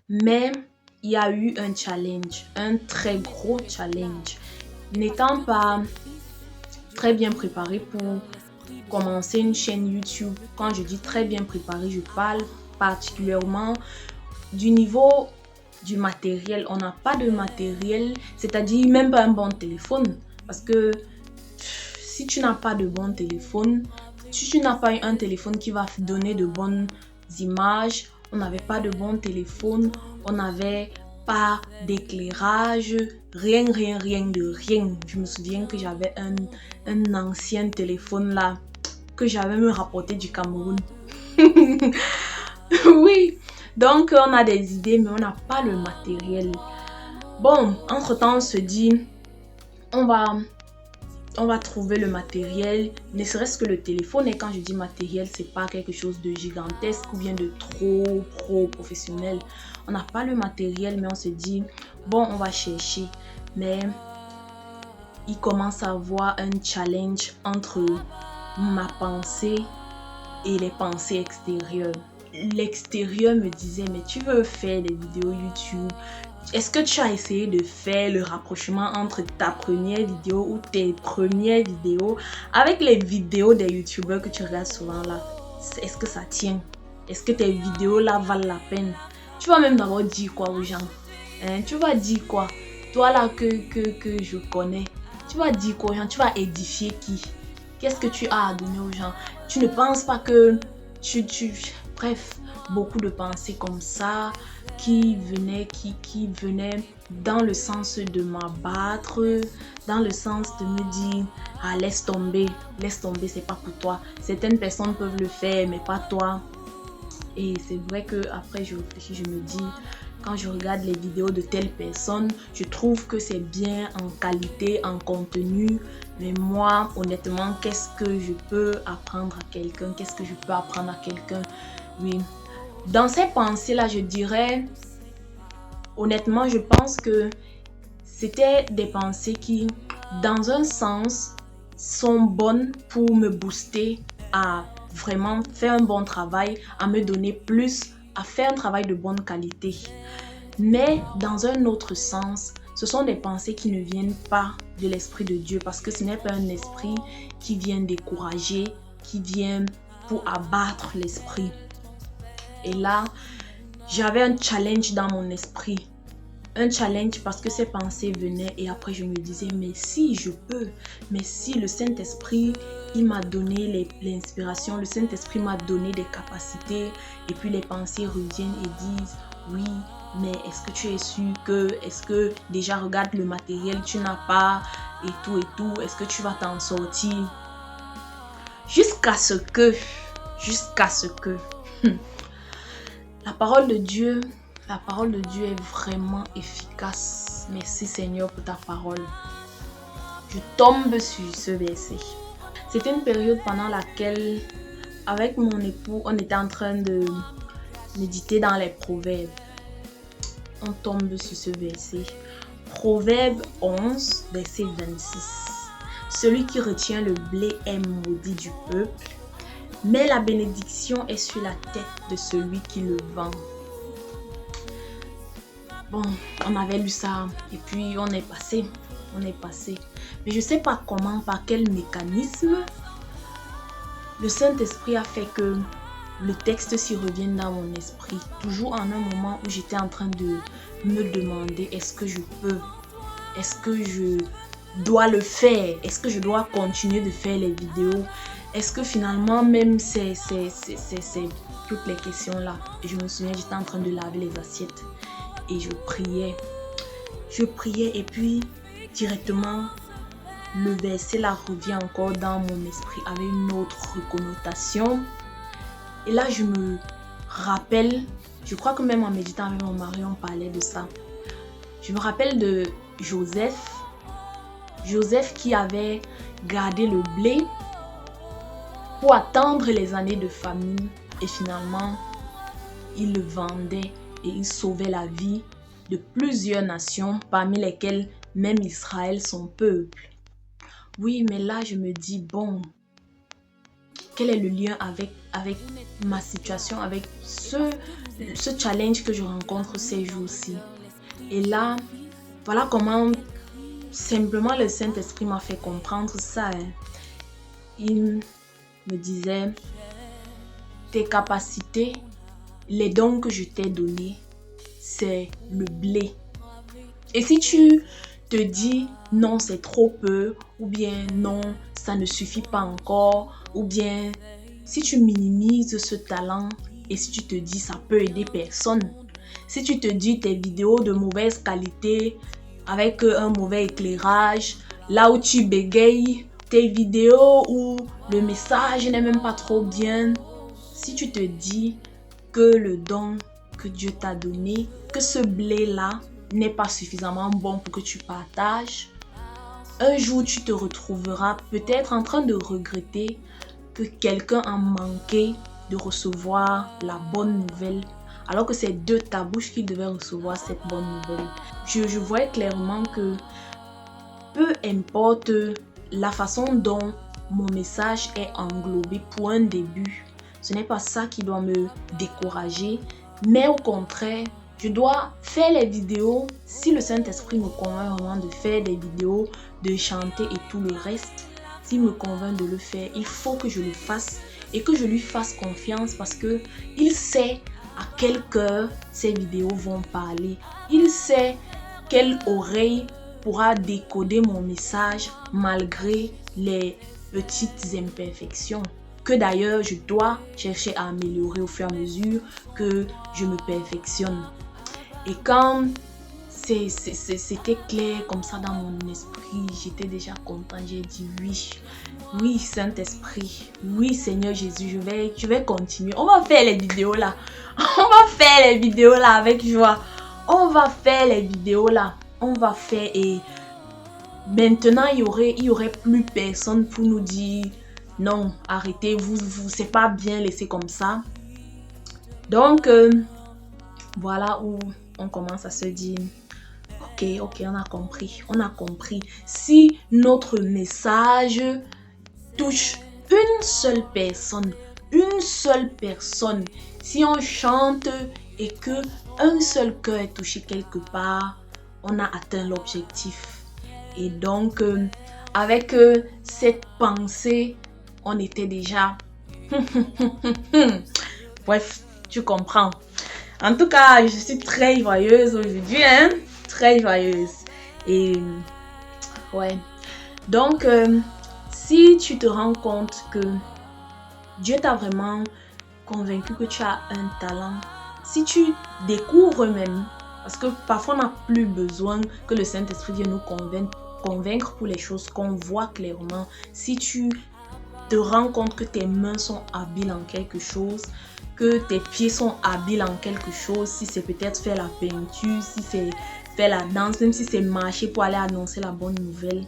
Mais il y a eu un challenge, un très gros challenge. N'étant pas très bien préparée pour commencer une chaîne YouTube, quand je dis très bien préparée, je parle particulièrement du niveau du matériel. On n'a pas de matériel, c'est-à-dire même pas un bon téléphone. Parce que si tu n'as pas de bon téléphone, si tu n'as pas un téléphone qui va donner de bonnes images, on n'avait pas de bon téléphone, on n'avait pas d'éclairage, rien de rien. Je me souviens que j'avais un ancien téléphone là, que j'avais me rapporté du Cameroun. Oui, donc on a des idées, mais on n'a pas le matériel. Bon, entre-temps, on se dit, on va trouver le matériel, ne serait-ce que le téléphone. Et quand je dis matériel, c'est pas quelque chose de gigantesque ou bien de trop professionnel. On n'a pas le matériel, mais on se dit, bon, on va chercher. Mais il commence à avoir un challenge entre ma pensée et les pensées extérieures. L'extérieur me disait, mais tu veux faire des vidéos YouTube? Est-ce que tu as essayé de faire le rapprochement entre ta première vidéo ou tes premières vidéos avec les vidéos des youtubeurs que tu regardes souvent là? Est-ce que ça tient? Est-ce que tes vidéos là valent la peine? Tu vas même d'abord dire quoi aux gens? Tu vas dire quoi? Toi là que je connais, tu vas dire quoi aux gens? Tu vas édifier qui? Qu'est-ce que tu as à donner aux gens? Tu ne penses pas que bref, beaucoup de pensées comme ça qui venaient dans le sens de m'abattre, dans le sens de me dire, ah, laisse tomber, c'est pas pour toi. Certaines personnes peuvent le faire, mais pas toi. Et c'est vrai que après je réfléchis, je me dis, quand je regarde les vidéos de telles personnes, je trouve que c'est bien en qualité, en contenu. Mais moi, honnêtement, qu'est-ce que je peux apprendre à quelqu'un? Qu'est-ce que je peux apprendre à quelqu'un? Oui. Dans ces pensées-là, je dirais, honnêtement, je pense que c'était des pensées qui, dans un sens, sont bonnes pour me booster à vraiment faire un bon travail, à me donner plus, à faire un travail de bonne qualité. Mais dans un autre sens, ce sont des pensées qui ne viennent pas de l'Esprit de Dieu, parce que ce n'est pas un esprit qui vient décourager, qui vient pour abattre l'esprit. Et là, j'avais un challenge dans mon esprit. Un challenge parce que ces pensées venaient et après je me disais, mais si je peux, mais si le Saint-Esprit, il m'a donné l'inspiration, le Saint-Esprit m'a donné des capacités et puis les pensées reviennent et disent, oui, mais est-ce que tu es sûr que, est-ce que déjà regarde le matériel, tu n'as pas et tout, est-ce que tu vas t'en sortir? Jusqu'à ce que, la parole de Dieu est vraiment efficace. Merci Seigneur pour ta parole. Je tombe sur ce verset. C'était une période pendant laquelle, avec mon époux, on était en train de méditer dans les proverbes. On tombe sur ce verset. Proverbe 11, verset 26. Celui qui retient le blé est maudit du peuple, mais la bénédiction est sur la tête de celui qui le vend. Bon, on avait lu ça et puis on est passé. Mais je ne sais pas comment, par quel mécanisme, le Saint-Esprit a fait que le texte s'y revienne dans mon esprit. Toujours en un moment où j'étais en train de me demander, est-ce que je peux? Est-ce que je dois le faire? Est-ce que je dois continuer de faire les vidéos? Est-ce que finalement même c'est toutes les questions là? Et je me souviens, j'étais en train de laver les assiettes. Et je priais et puis directement le verset là revient encore dans mon esprit avec une autre connotation. Et là je me rappelle, je crois que même en méditant avec mon mari on parlait de ça. Je me rappelle de Joseph qui avait gardé le blé pour attendre les années de famine et finalement il le vendait et il sauvait la vie de plusieurs nations, parmi lesquelles même Israël, son peuple. Oui, mais là, je me dis, bon, quel est le lien avec ma situation, avec ce challenge que je rencontre ces jours-ci. Et là, voilà comment simplement le Saint-Esprit m'a fait comprendre ça. Il me disait, tes capacités, les dons que je t'ai donnés, c'est le blé. Et si tu te dis non, c'est trop peu, ou bien non, ça ne suffit pas encore, ou bien si tu minimises ce talent et si tu te dis ça peut aider personne, si tu te dis tes vidéos de mauvaise qualité avec un mauvais éclairage, là où tu bégayes, tes vidéos où le message n'est même pas trop bien, si tu te dis que le don que Dieu t'a donné, que ce blé-là n'est pas suffisamment bon pour que tu partages, un jour tu te retrouveras peut-être en train de regretter que quelqu'un a manqué de recevoir la bonne nouvelle, alors que c'est de ta bouche qu'il devait recevoir cette bonne nouvelle. Je vois clairement que peu importe la façon dont mon message est englobé pour un début, ce n'est pas ça qui doit me décourager, mais au contraire, je dois faire les vidéos. Si le Saint-Esprit me convainc vraiment de faire des vidéos, de chanter et tout le reste, s'il me convainc de le faire, il faut que je le fasse et que je lui fasse confiance parce que il sait à quel cœur ces vidéos vont parler. Il sait quelle oreille pourra décoder mon message malgré les petites imperfections que d'ailleurs je dois chercher à améliorer au fur et à mesure que je me perfectionne. Et quand c'était clair comme ça dans mon esprit, j'étais déjà content, j'ai dit oui Saint-Esprit, oui Seigneur Jésus, je vais continuer, on va faire les vidéos là, on va faire les vidéos là avec joie, on va faire les vidéos là, on va faire et maintenant il y aurait plus personne pour nous dire non, arrêtez, c'est pas bien laissé comme ça. Donc voilà où on commence à se dire ok, on a compris. Si notre message touche une seule personne, si on chante et que un seul cœur est touché quelque part, on a atteint l'objectif. Et donc avec cette pensée, on était déjà bref, tu comprends. En tout cas, je suis très joyeuse aujourd'hui, hein? Très joyeuse. Et ouais. Donc, si tu te rends compte que Dieu t'a vraiment convaincu que tu as un talent, si tu découvres même, parce que parfois on n'a plus besoin que le Saint-Esprit vienne nous convaincre pour les choses qu'on voit clairement. Si tu te rends compte que tes mains sont habiles en quelque chose, que tes pieds sont habiles en quelque chose, si c'est peut-être faire la peinture, si c'est faire la danse, même si c'est marcher pour aller annoncer la bonne nouvelle.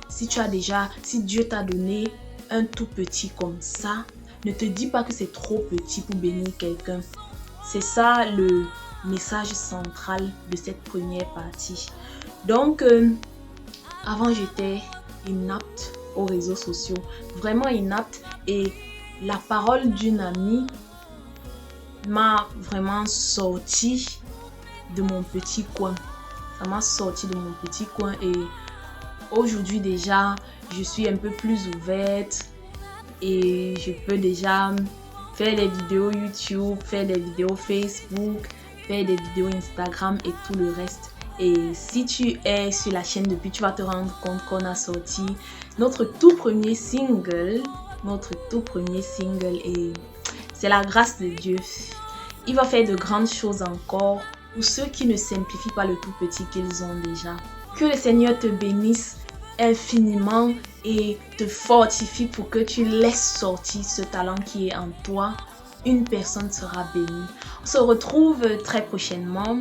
Si Dieu t'a donné un tout petit comme ça, ne te dis pas que c'est trop petit pour bénir quelqu'un. C'est ça le message central de cette première partie. Donc, avant j'étais inapte aux réseaux sociaux, vraiment inapte, et la parole d'une amie m'a vraiment sorti de mon petit coin. Ça m'a sorti de mon petit coin et aujourd'hui déjà, je suis un peu plus ouverte et je peux déjà faire des vidéos YouTube, faire des vidéos Facebook, faire des vidéos Instagram et tout le reste. Et si tu es sur la chaîne depuis, tu vas te rendre compte qu'on a sorti notre tout premier single et c'est la grâce de Dieu. Il va faire de grandes choses encore pour ceux qui ne simplifient pas le tout petit qu'ils ont déjà. Que le Seigneur te bénisse infiniment et te fortifie pour que tu laisses sortir ce talent qui est en toi. Une personne sera bénie. On se retrouve très prochainement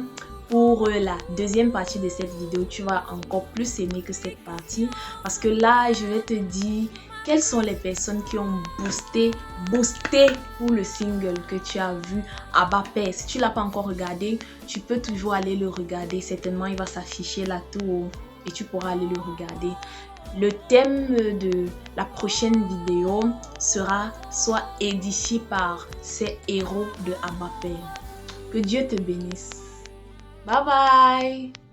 pour la deuxième partie de cette vidéo. Tu vas encore plus aimer que cette partie parce que là, je vais te dire quelles sont les personnes qui ont boosté pour le single que tu as vu à bas pair. Si tu ne l'as pas encore regardé, tu peux toujours aller le regarder. Certainement, il va s'afficher là tout et tu pourras aller le regarder. Le thème de la prochaine vidéo sera soit édifié par ces héros de Abba Père. Que Dieu te bénisse. Bye bye.